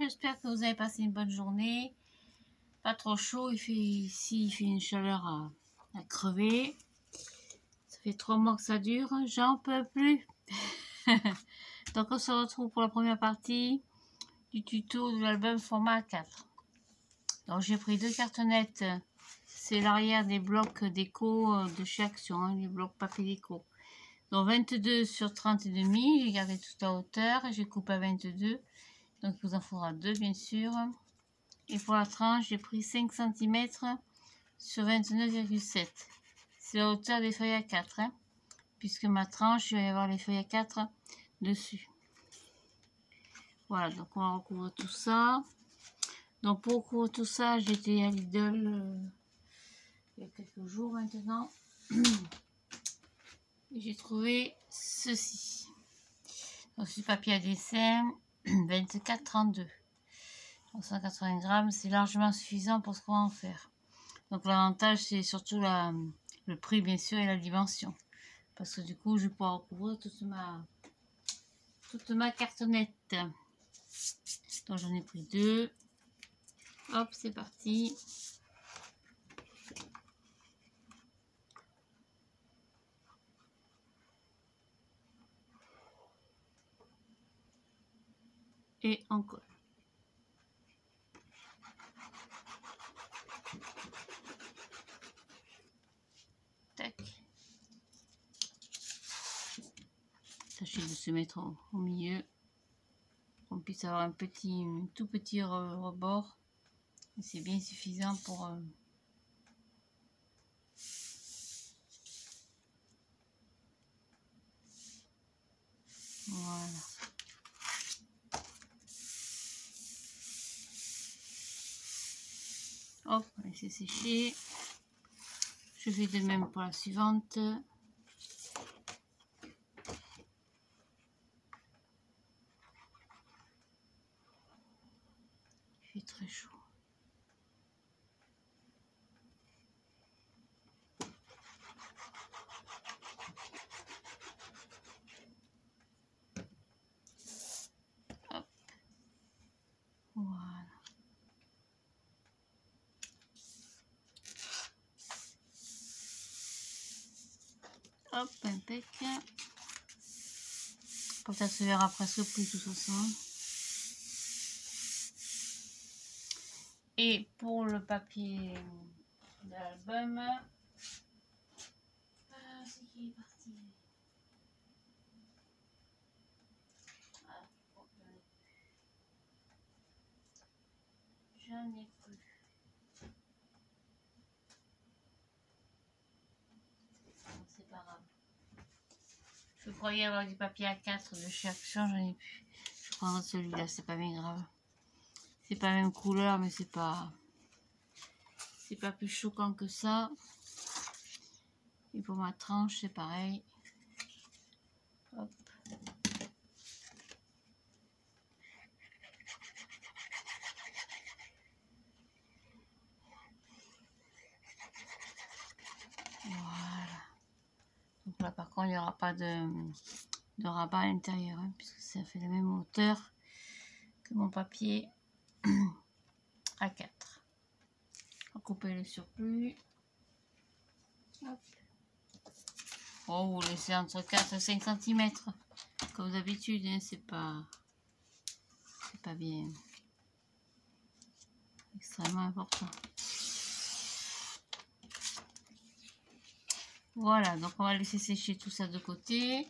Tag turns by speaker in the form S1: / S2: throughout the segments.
S1: j'espère que vous avez passé une bonne journée. Pas trop chaud, il fait une chaleur à crever. Ça fait 3 mois que ça dure, j'en peux plus. Donc on se retrouve pour la première partie du tuto de l'album format A4. Donc j'ai pris 2 cartonnettes, c'est l'arrière des blocs déco de chez Action, hein, les blocs papier déco. Donc 22 sur 30,5, j'ai gardé toute la hauteur, j'ai coupé à 22, donc il vous en faudra 2 bien sûr. Et pour la tranche, j'ai pris 5 cm sur 29,7. C'est la hauteur des feuilles A4, hein, puisque ma tranche, il va y avoir les feuilles A4 dessus. Voilà, donc on va recouvrir tout ça. Donc pour recouvrir tout ça, j'étais à Lidl il y a quelques jours maintenant. J'ai trouvé ceci. Donc c'est papier à dessin 24,32. 180 grammes, c'est largement suffisant pour ce qu'on va en faire. Donc l'avantage, c'est surtout le prix, bien sûr, et la dimension. Parce que du coup, je vais pouvoir recouvrir toute ma cartonnette. Donc j'en ai pris 2. Hop, c'est parti. Et on colle. Tac. Tâchez de se mettre au milieu. Qu'on puisse avoir un tout petit rebord. C'est bien suffisant pour... Voilà. Hop, on va laisser sécher. Je fais de même pour la suivante. Il fait très chaud. Hop. Voilà. Hop, impec. Ça se verra presque plus de toute façon. Et pour le papier de l'album, c'est qui est parti. J'en ai plus. C'est pas grave. Je croyais avoir du papier A4 de chez Action, j'en ai plus. Je prendrai celui-là, c'est pas bien grave. C'est pas la même couleur, mais c'est pas plus choquant que ça. Et pour ma tranche, c'est pareil. Hop. Voilà. Donc là, par contre, il n'y aura pas de rabat à l'intérieur, hein, puisque ça fait la même hauteur que mon papier A4. On va couper le surplus. Hop. Oh, vous laissez entre 4 et 5 cm. Comme d'habitude, hein, c'est pas bien extrêmement important. Voilà, donc on va laisser sécher tout ça de côté.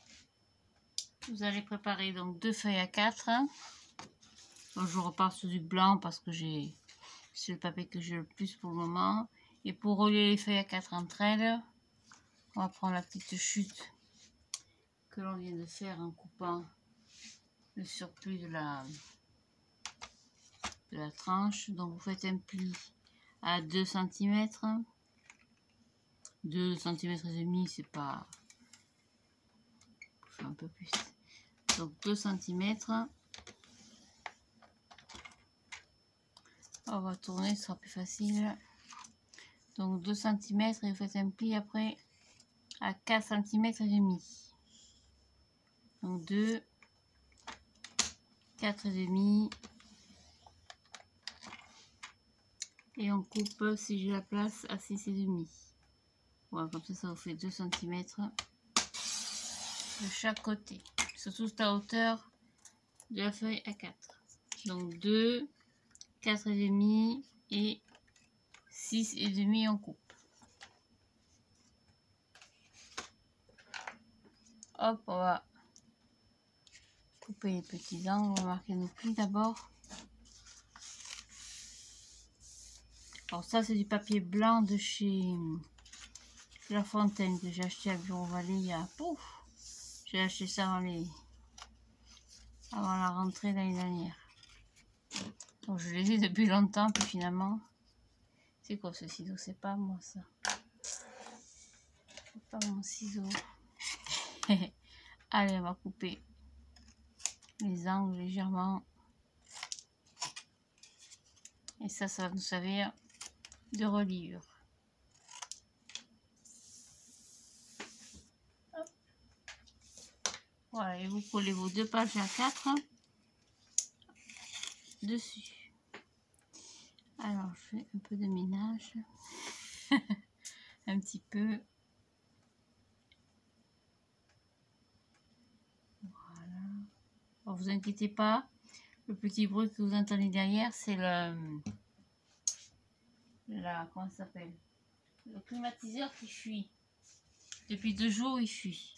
S1: Vous allez préparer donc 2 feuilles A4. Donc je repars sur du blanc parce que c'est le papier que j'ai le plus pour le moment. Et pour relier les feuilles A4 entre elles, on va prendre la petite chute que l'on vient de faire en coupant le surplus de la tranche. Donc vous faites un pli à 2 cm. 2 cm et demi, c'est pas... un peu plus. Donc 2 cm. On va tourner, ce sera plus facile. Donc 2 cm et vous faites un pli après à 4 cm et demi. Donc 2, 4 et demi, Et on coupe, si j'ai la place, à 6,5. Voilà, comme ça vous fait 2 cm de chaque côté. Sur toute la hauteur de la feuille A4. Donc 2, 4,5 et 6,5 on coupe. Hop, on va couper les petits angles, on va marquer nos plis d'abord. Alors ça c'est du papier blanc de chez La Fontaine que j'ai acheté à Bureau Vallée il y a... Pouf, j'ai acheté ça avant la rentrée l'année dernière. Donc je l'ai vu depuis longtemps, puis finalement... C'est quoi ce ciseau? C'est pas moi ça. C'est pas mon ciseau. Allez, on va couper les angles légèrement. Et ça va nous servir de reliure. Hop. Voilà, et vous collez vos 2 pages A4 dessus. Alors, je fais un peu de ménage. Un petit peu. Voilà. Alors, vous inquiétez pas. Le petit bruit que vous entendez derrière, c'est comment ça s'appelle? Le climatiseur qui fuit. Depuis 2 jours, il fuit.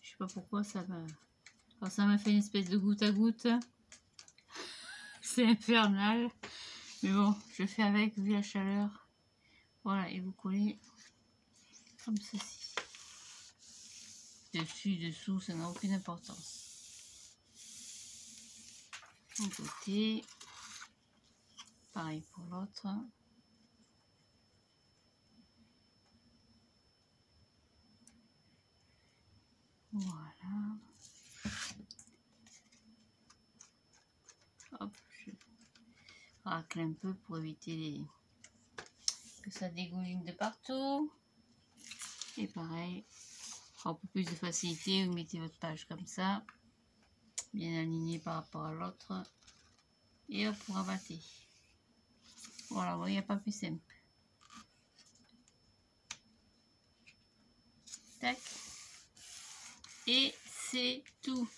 S1: Je sais pas pourquoi ça va. Alors, ça m'a fait une espèce de goutte à goutte. C'est infernal. Mais bon, je fais avec vu la chaleur. Voilà, et vous collez comme ceci. Dessus, dessous, ça n'a aucune importance. Un côté. Pareil pour l'autre. Voilà. Hop, je racle un peu pour éviter que ça dégouline de partout. Et pareil, pour un peu plus de facilité, vous mettez votre page comme ça, bien alignée par rapport à l'autre. Et hop, vous rabattez. Voilà, il n'y a pas plus simple. Tac. Et c'est tout.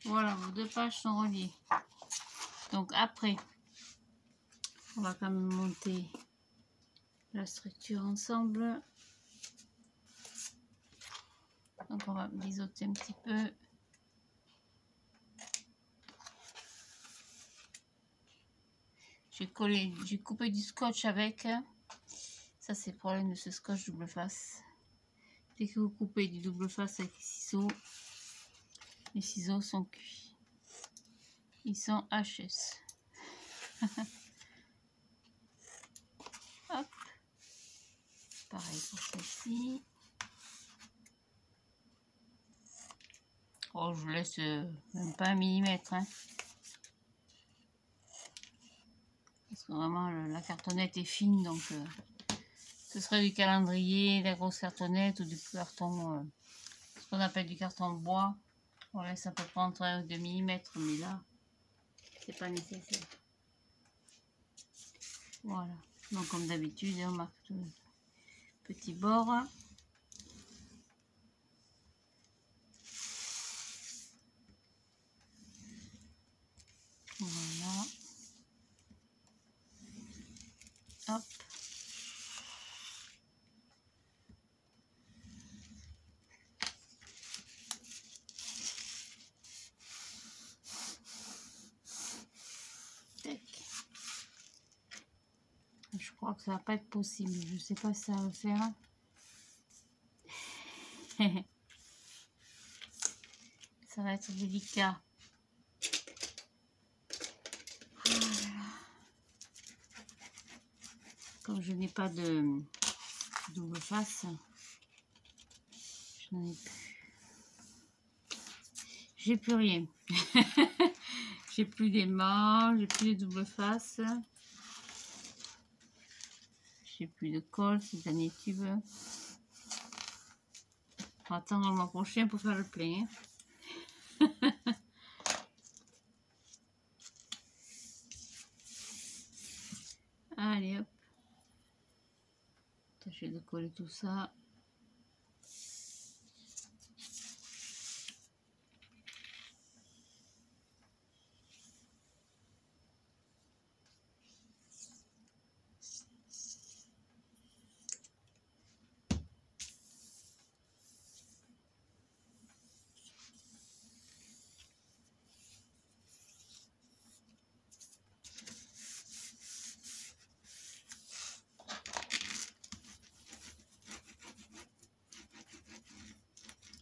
S1: Voilà, vos 2 pages sont reliées. Donc après, on va quand même monter la structure ensemble. Donc on va biseauter un petit peu. J'ai coupé du scotch avec. Ça c'est le problème de ce scotch double face. Dès que vous coupez du double face avec les ciseaux sont cuits. Ils sont HS. Hop. Pareil pour celle-ci. Oh, je laisse même pas 1 millimètre. Hein. Parce que vraiment, la cartonnette est fine, donc ce serait du calendrier, de la grosse cartonnette ou du carton, ce qu'on appelle du carton bois. On laisse à peu près entre 1 ou 2 millimètres, mais là, c'est pas nécessaire. Voilà. Donc, comme d'habitude, on marque le petit bord. Voilà. Hop. Tac. Je crois que ça va pas être possible. Je sais pas si ça va le faire. Ça va être délicat. Comme je n'ai pas de double face, je n'en ai plus. J'ai plus rien. J'ai plus d'aimants, j'ai plus de double face. J'ai plus de colle, ces derniers tubes. On va attendre le mois prochain pour faire le plein. Hein. Je vais décoller tout ça.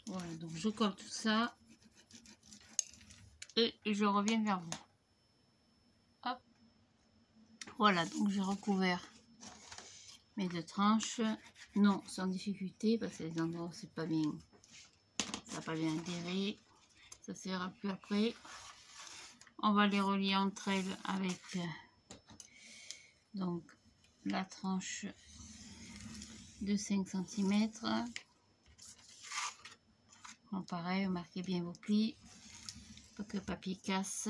S1: Voilà, donc je colle tout ça et je reviens vers vous. Hop. Voilà, donc j'ai recouvert mes 2 tranches. Non, sans difficulté parce que les endroits où c'est pas bien, ça n'a pas bien adhéré. Ça sera plus après. On va les relier entre elles avec donc la tranche de 5 cm. Bon, pareil, marquez bien vos plis pour que le papier casse.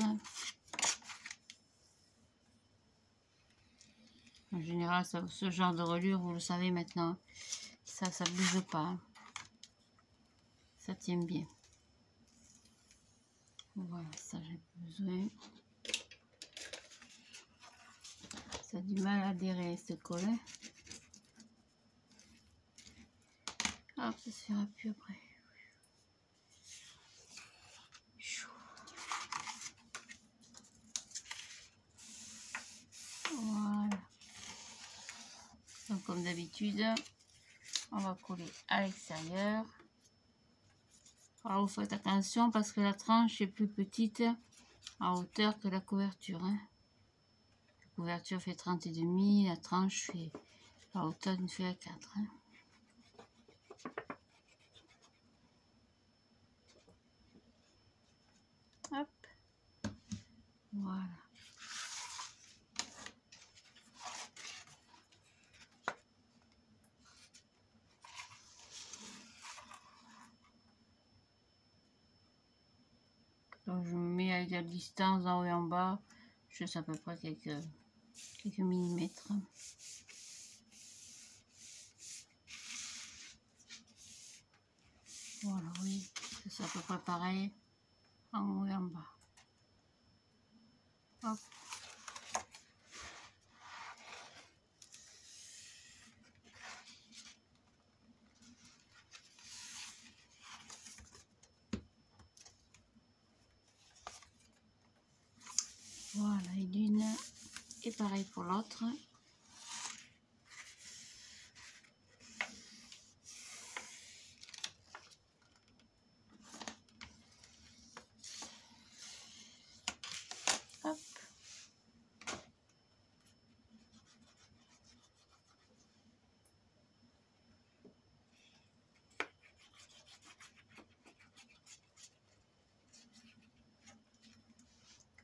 S1: En général, ce genre de reliure, vous le savez maintenant, ça bouge pas. Ça tient bien. Voilà, ça j'ai besoin. Ça a du mal à adhérer ce collet. Hop, ça se fera plus après. Voilà. Donc comme d'habitude, on va coller à l'extérieur. Alors vous faites attention parce que la tranche est plus petite en hauteur que la couverture. Hein. La couverture fait 30,5, la tranche fait la hauteur d'une feuille à 4. Hein. Hop. Voilà. Donc je me mets à égale distance en haut et en bas. Je sais à peu près quelques millimètres. Voilà, oui, c'est à peu près pareil en haut et en bas. Hop. Voilà, et l'une et pareil pour l'autre. Hop.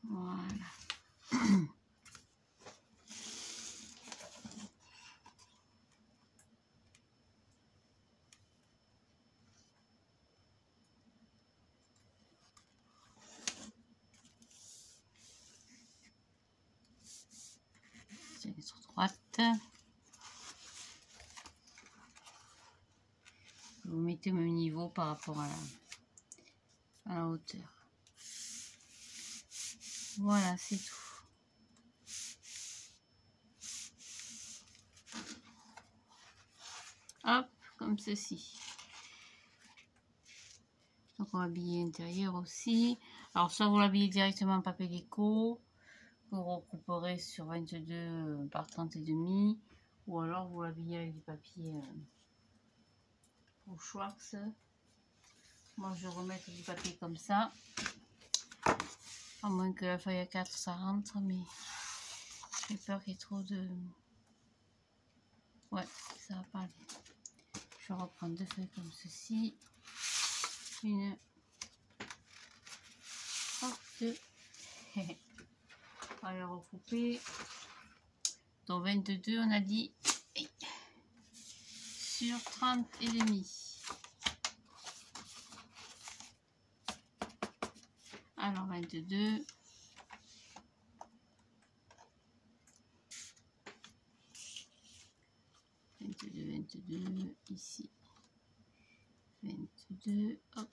S1: Voilà. C'est sur droite. Vous mettez au même niveau par rapport à la hauteur. Voilà, c'est tout. Hop, comme ceci. Donc on va habiller l'intérieur aussi. Alors soit vous l'habillez directement en papier déco, vous recouperez sur 22 par 30,5, ou alors vous l'habillez avec du papier au Schwartz. Moi je vais remettre du papier comme ça, à moins que la feuille à 4 ça rentre, mais j'ai peur qu'il y ait trop de... Ouais, ça va pas aller. Je vais reprendre 2 feuilles comme ceci. Une. Oh, 2. On va les recouper. Donc 22, on a dit, sur 30,5. Alors 22. 22. ici 22, hop.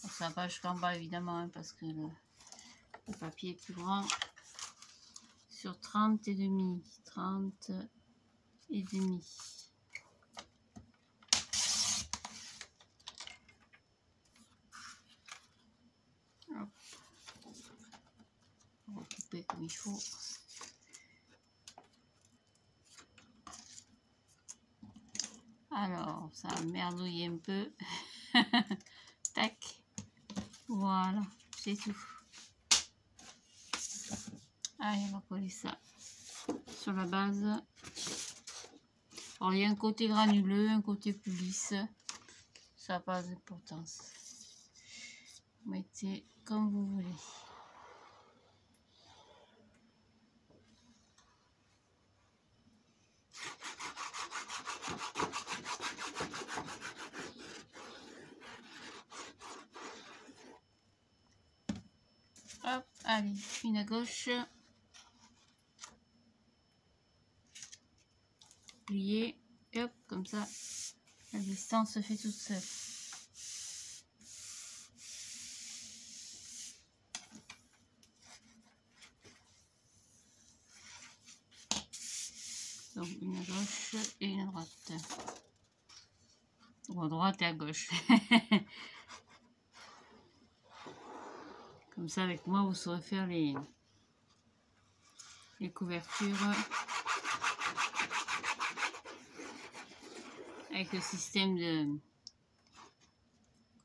S1: Ça va pas jusqu'en bas évidemment hein, parce que le papier est plus grand. Sur 30 et demi, 30 et demi. Hop. On va couper comme il faut. Alors, ça a merdouillé un peu. Tac. Voilà, c'est tout. Allez, on va coller ça sur la base. Alors, il y a un côté granuleux, un côté plus lisse. Ça n'a pas d'importance. Mettez comme vous voulez. Hop, allez, une à gauche. Plier, et hop, comme ça, la distance se fait toute seule. Donc une à gauche et une à droite. Ou à droite et à gauche. Comme ça, avec moi, vous saurez faire les couvertures avec le système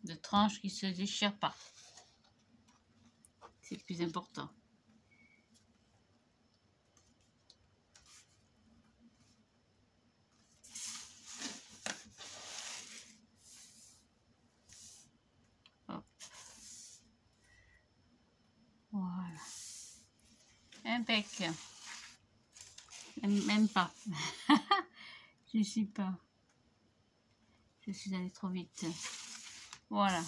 S1: de tranches qui se déchire pas. C'est le plus important. Hop. Voilà. Impec. Même pas. Je suis allée trop vite. Voilà.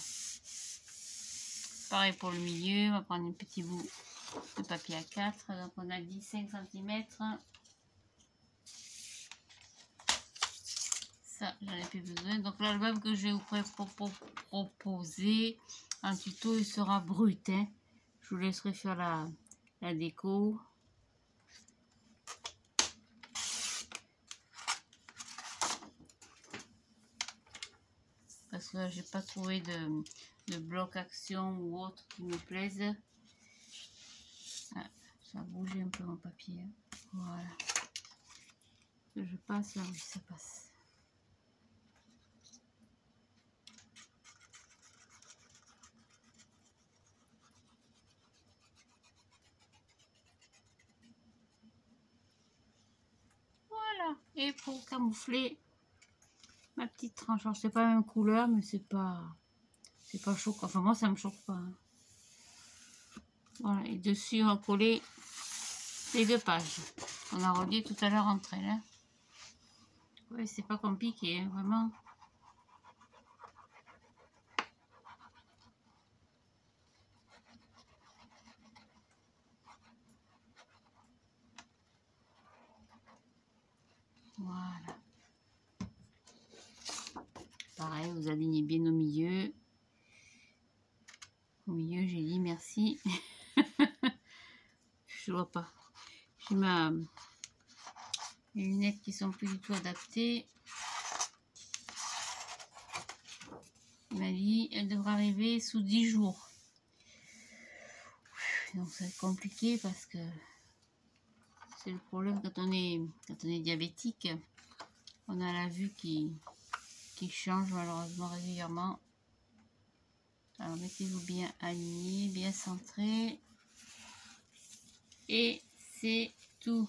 S1: Pareil pour le milieu. On va prendre un petit bout de papier A4. Donc on a dit 5 cm. Ça, j'en ai plus besoin. Donc l'album que je vais vous proposer en tuto, il sera brut. Hein. Je vous laisserai faire la déco. Parce que là, j'ai pas trouvé de bloc action ou autre qui me plaise. Ah, ça a bougé un peu mon papier. Hein. Voilà. Je passe, là, oui, ça passe. Voilà. Et pour camoufler ma petite tranche, alors c'est pas la même couleur, mais c'est pas choquant. Enfin moi ça me choque pas. Hein. Voilà. Et dessus on va coller les 2 pages. On a relié tout à l'heure entre elles. Hein. Oui, c'est pas compliqué, hein, vraiment. Voilà. Pareil, vous alignez bien au milieu. Au milieu, j'ai dit merci. Je vois pas. J'ai les lunettes qui sont plus du tout adaptées. Il m'a dit, elle devrait arriver sous 10 jours. Donc ça va être compliqué parce que c'est le problème quand on est diabétique. On a la vue qui change malheureusement régulièrement. Alors mettez-vous bien aligné, bien centré. Et c'est tout.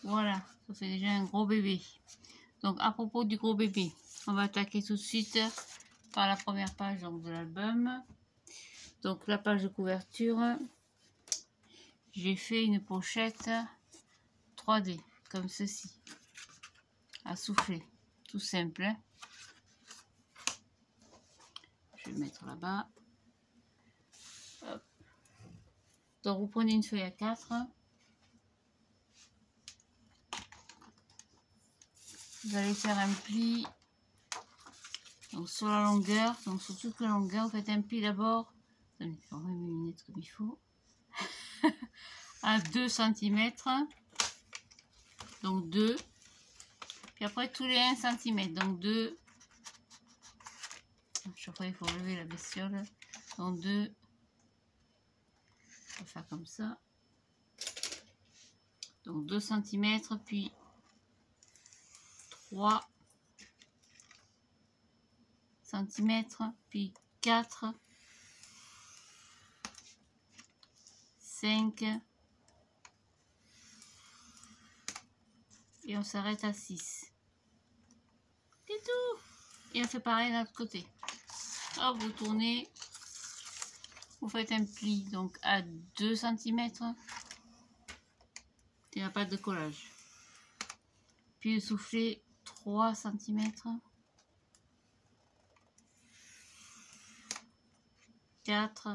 S1: Voilà, ça fait déjà un gros bébé. Donc à propos du gros bébé, on va attaquer tout de suite par la première page donc, de l'album. Donc la page de couverture, j'ai fait une pochette 3D comme ceci, à souffler, tout simple. Hein. Je vais mettre là-bas. Donc vous prenez une feuille A4. vous allez faire un pli donc sur la longueur, donc sur toute la longueur, vous faites un pli d'abord, attendez, je remets mes lunettes comme il faut, à 2 cm, donc 2, puis après tous les 1 cm, donc 2, chaque fois il faut relever la bestiole, donc 2, on va faire comme ça, donc 2 cm, puis 3 cm, puis 4, 5, et on s'arrête à 6. C'est tout. Et on fait pareil de l'autre côté. Hop, vous tournez, vous faites un pli donc à 2 cm et la pâte de collage. Puis soufflez 3 cm, 4,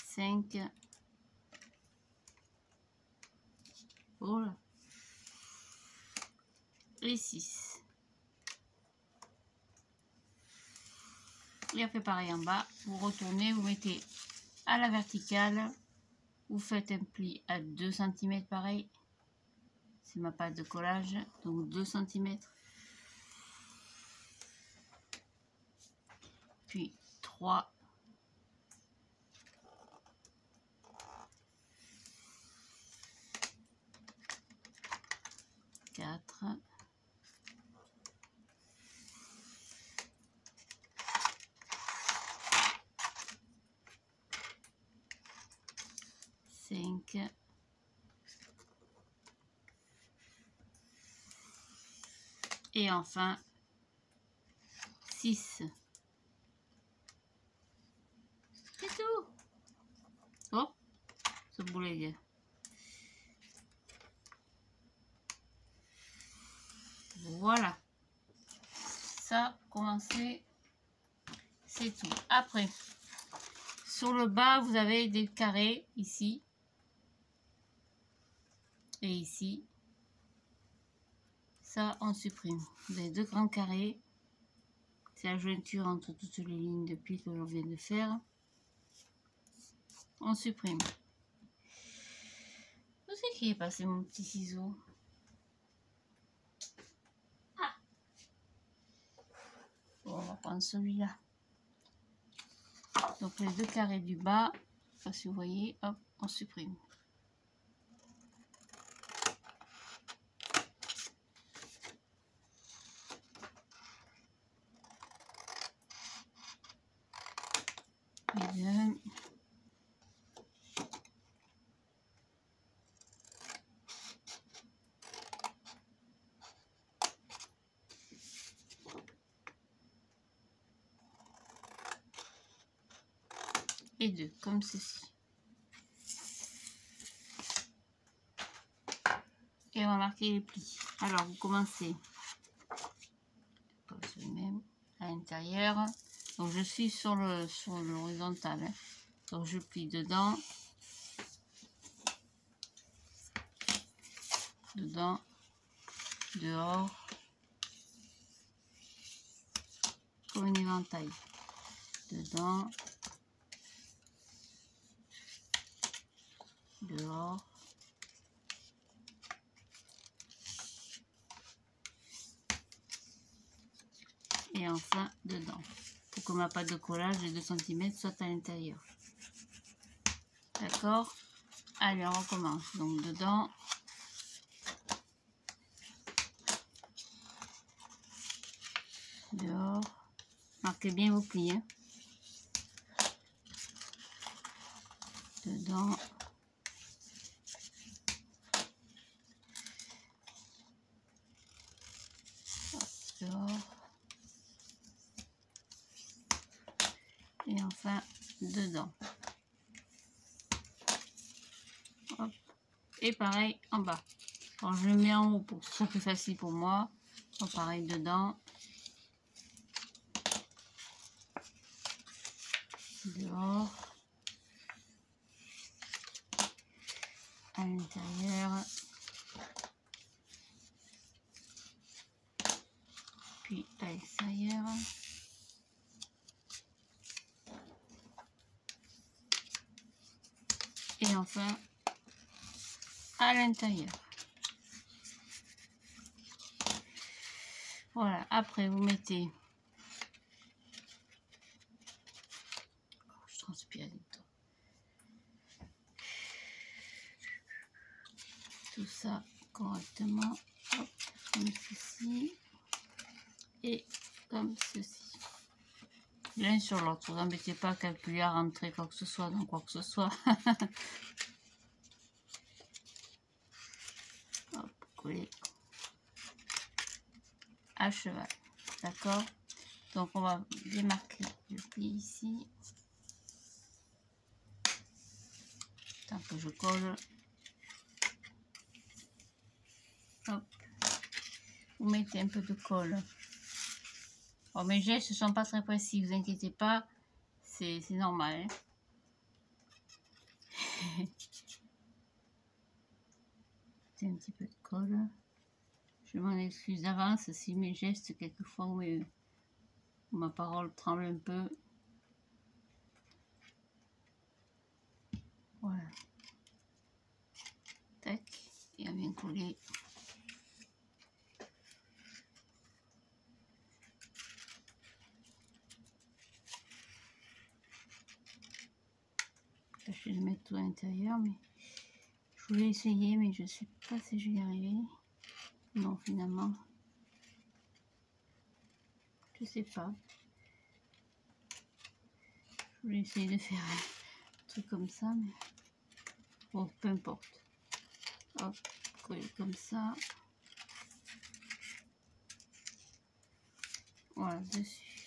S1: 5, voilà, et 6. Et on fait pareil en bas, vous retournez, vous mettez à la verticale, vous faites un pli à 2 cm pareil, c'est ma pâte de collage, donc 2 cm, puis 3, 4, 5, et enfin 6. C'est tout. Oh, ce boulet. Voilà. Ça, commencer, c'est tout. Après, sur le bas, vous avez des carrés ici et ici. Ça, on supprime. Vous avez 2 grands carrés. C'est la jointure entre toutes les lignes de pli que je viens de faire. On supprime. Où c'est qui est passé mon petit ciseau? Ah. Bon, on va prendre celui-là. Donc les 2 carrés du bas, je sais pas si vous voyez, hop, on supprime. Et bien. Et 2, comme ceci. Et on va marquer les plis. Alors, vous commencez même à l'intérieur. Donc, je suis sur l'horizontal. Hein. Donc, je plie dedans, dedans, dehors, comme une éventail. Dedans, dehors, et enfin dedans, pour que ma pâte de collage de 2 cm soit à l'intérieur. D'accord? Allez, on recommence. Donc dedans, dehors, marquez bien vos plis. Hein. Dedans, dehors, et enfin dedans. Hop. Et pareil en bas. Alors je le mets en haut pour que ce soit plus facile pour moi. Donc pareil dedans, dehors, à à l'intérieur. Puis à l'extérieur. Et enfin à l'intérieur. Voilà, après vous mettez, je transpire dedans, tout ça correctement, hop, comme ceci et comme ceci, l'un sur l'autre. Vous n'embêtez pas à calculer, à rentrer quoi que ce soit dans quoi que ce soit. Hop, coller à cheval, d'accord. Donc on va démarquer le pli ici, tant que je colle. Hop, vous mettez un peu de colle. Bon, mes gestes ne sont pas très précis, vous inquiétez pas, c'est normal. Hein. C'est un petit peu de colle. Je m'en excuse d'avance si mes gestes, quelquefois, ma parole tremble un peu. Voilà. Tac, et à bien coller. Je vais le mettre tout à l'intérieur, mais je voulais essayer, mais je ne sais pas si je vais y arriver. Non, finalement, je sais pas. Je voulais essayer de faire un truc comme ça, mais bon, peu importe. Hop, coller comme ça. Voilà, dessus.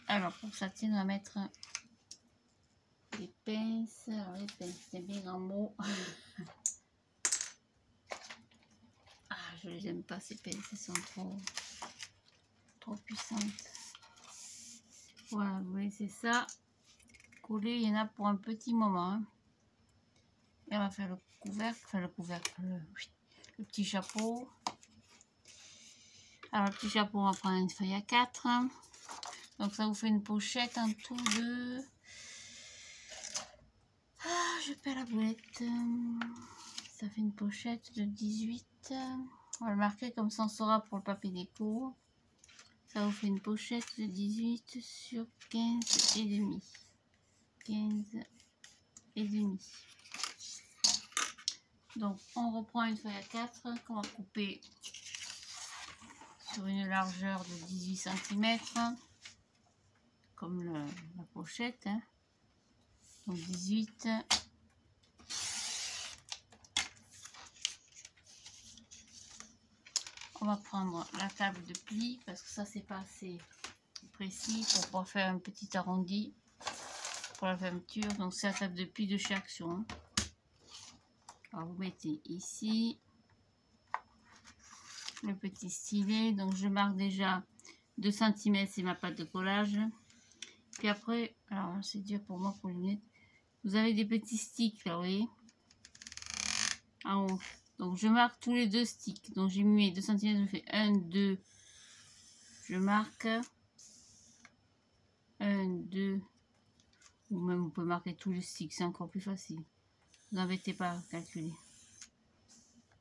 S1: Alors, pour que ça tienne, on va mettre les pinces. Alors, les pinces, c'est bien grand mot. Ah, je les aime pas, ces pinces, elles sont trop puissantes. Voilà, vous laissez ça coller, il y en a pour un petit moment. Hein. Et on va faire le couvercle, enfin le petit chapeau. Alors, le petit chapeau, on va prendre une feuille à 4. Donc, ça vous fait une pochette en tout de... Ah, je perds la boulette. Ça fait une pochette de 18. On va le marquer comme ça, on saura pour le papier déco. Ça vous fait une pochette de 18 sur 15 et demi. 15 et demi. Donc, on reprend une feuille à 4 qu'on va couper sur une largeur de 18 cm, comme la pochette. Hein. Donc, 18. On va prendre la table de pli, parce que ça, c'est pas assez précis pour pouvoir faire un petit arrondi pour la fermeture. Donc, c'est la table de pli de chez Action. Alors, vous mettez ici le petit stylet. Donc, je marque déjà 2 cm, c'est ma pâte de collage. Puis après, alors c'est dur pour moi pour les lunettes. Vous avez des petits sticks là, vous voyez, en haut. Donc, je marque tous les 2 sticks. Donc, j'ai mis 2 cm, je fais 1, 2. Je marque 1, 2. Ou même, vous pouvez marquer tous les sticks, c'est encore plus facile. Vous n'embêtez pas à calculer.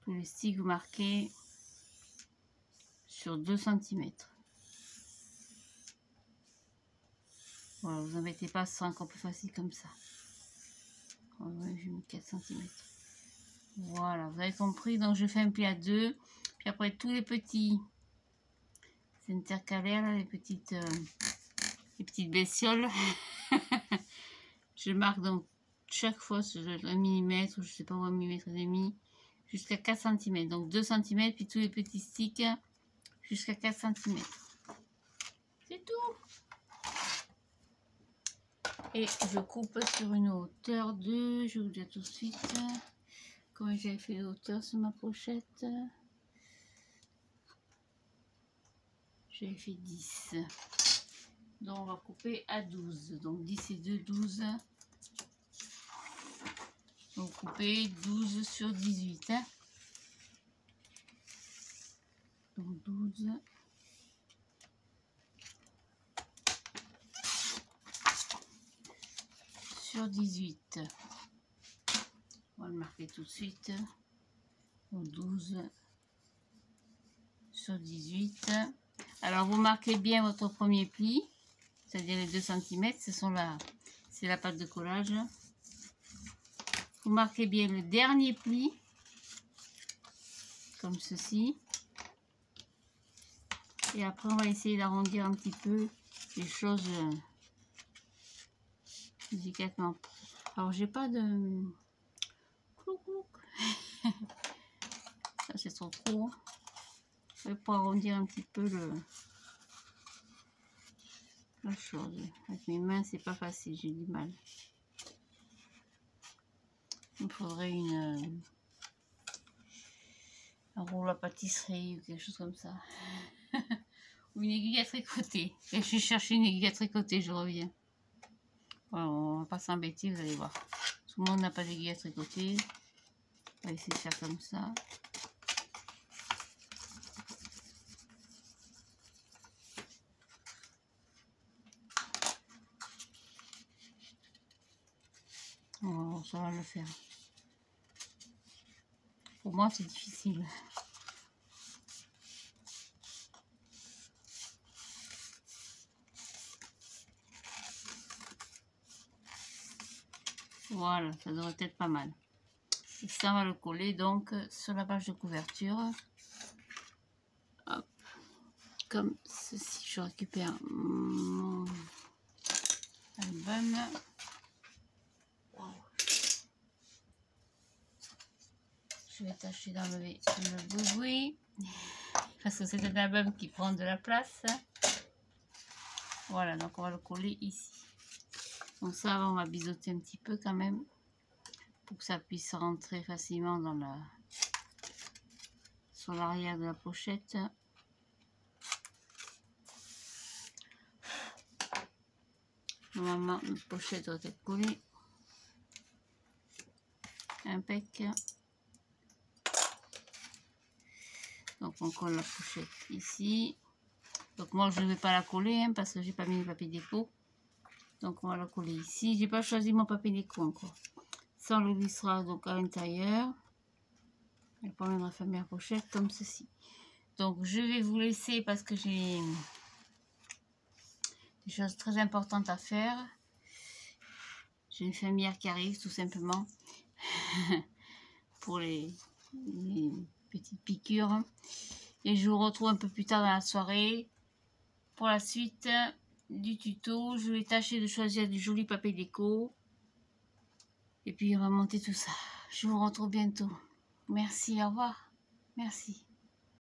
S1: Tous les sticks, vous marquez sur 2 cm. Voilà, vous n'embêtez pas, ce sera encore plus facile comme ça. Ouais, j'ai mis 4 cm. Voilà, vous avez compris. Donc, je fais un pli à 2. Puis après, tous les petits intercalaires, là, les petites bestioles. Je marque donc chaque fois sur 1 mm, je sais pas, ou 1 mm et demi, jusqu'à 4 cm. Donc 2 cm, puis tous les petits sticks jusqu'à 4 cm. C'est tout. Et je coupe sur une hauteur de, je vous dis tout de suite, comment j'avais fait la hauteur sur ma pochette. J'avais fait 10. Donc on va couper à 12. Donc 10 et 2, 12. Vous coupez 12 sur 18. Hein. Donc 12 sur 18. On va le marquer tout de suite. Donc 12 sur 18. Alors vous marquez bien votre premier pli, c'est-à-dire les 2 cm, c'est la pâte de collage. Vous marquez bien le dernier pli, comme ceci. Et après, on va essayer d'arrondir un petit peu les choses délicatement. Alors, j'ai pas de... Clouc, clouc. Ça, c'est trop court. Pour arrondir un petit peu la chose. Avec mes mains, c'est pas facile, j'ai du mal. Il me faudrait un rouleau à pâtisserie ou quelque chose comme ça. Ou une aiguille à tricoter. Et je vais chercher une aiguille à tricoter, je reviens. Voilà, on va pas s'embêter, vous allez voir. Tout le monde n'a pas d'aiguille à tricoter. On va essayer de faire comme ça. Oh, ça va le faire. Pour moi, c'est difficile. Voilà, ça devrait être pas mal. Et ça, on va le coller donc sur la page de couverture. Hop. Comme ceci, je récupère mon album. Wow. Je vais tâcher d'enlever le boui-boui parce que c'est un album qui prend de la place. Voilà, donc on va le coller ici. Donc ça, on va biseauter un petit peu quand même pour que ça puisse rentrer facilement dans sur l'arrière de la pochette. Normalement, notre pochette doit être collée. Impec. Donc on colle la pochette ici. Donc moi je ne vais pas la coller hein, parce que j'ai pas mis le papier déco. Donc on va la coller ici. J'ai pas choisi mon papier déco encore. Ça on le glissera donc à l'intérieur. Et pour mettre la première pochette comme ceci. Donc je vais vous laisser parce que j'ai des choses très importantes à faire. J'ai une infirmière qui arrive tout simplement pour les petites piqûres. Et je vous retrouve un peu plus tard dans la soirée pour la suite du tuto. Je vais tâcher de choisir du joli papier déco. Et puis on va monter tout ça. Je vous retrouve bientôt. Merci, au revoir. Merci.